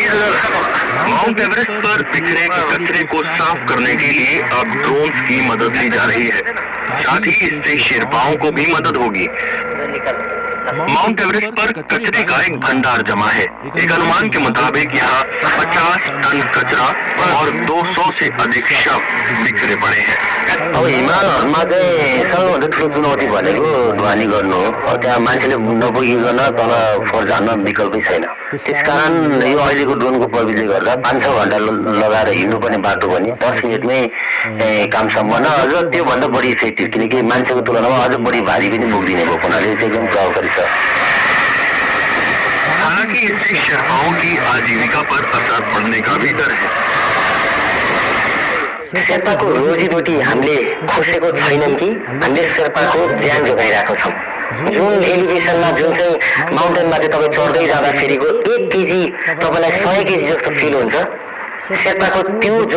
Mount Everest पर बिखरे कचरे को साफ करने के लिए अब ड्रोन्स की मदद ली जा रही है। साथ ही इससे शेरपाओं को भी मदद होगी। माउंट एवरेस्ट पर कचरे का एक भंडार जमा है। एक अनुमान के मुताबिक यहाँ 50 टन कचरा और 200 से अधिक शव बिखरे पड़े हैं। अब हिमालहरूमा चाहिँ सबैभन्दा ठुलो चुनौती भनेको ढुवानी गर्नु हो। त्यहाँ मान्छेले नपुगिकन तल फोहोर झार्न विकल्पै छैन। त्यसकारण यो अहिलेको ड्रोनको प्रविधिले गर्दा 5-6 घण्टा लगाएर हिँड्नुपर्ने बाटो पनि 10 मिनटमै काम सम्पन्न, अझ त्योभन्दा बढी इफेक्टिभ, किनकि मान्छेको तुलनामा अझ बढी भारी पनि बोक्दिने भएको हुनाले चाहिँ एकदम प्रभावकारी छ। हालांकि इससे शेरपाओं की आजीविका पर असर पड़ने का भी डर है। शेर्पाको रोजीरोटी हामीले खोसेको छैनौँ कि हामीले शेर्पाको ज्यान जोगाइरहेको छौँ। जुन एलिभेसनमा जुन चाहिँ माउन्टेनमा चाहिँ तपाईँ चढ्दै जाँदाखेरिको 1 केजी तपाईँलाई 100 केजी जस्तो फिल हुन्छ, शेर्पाको त्यो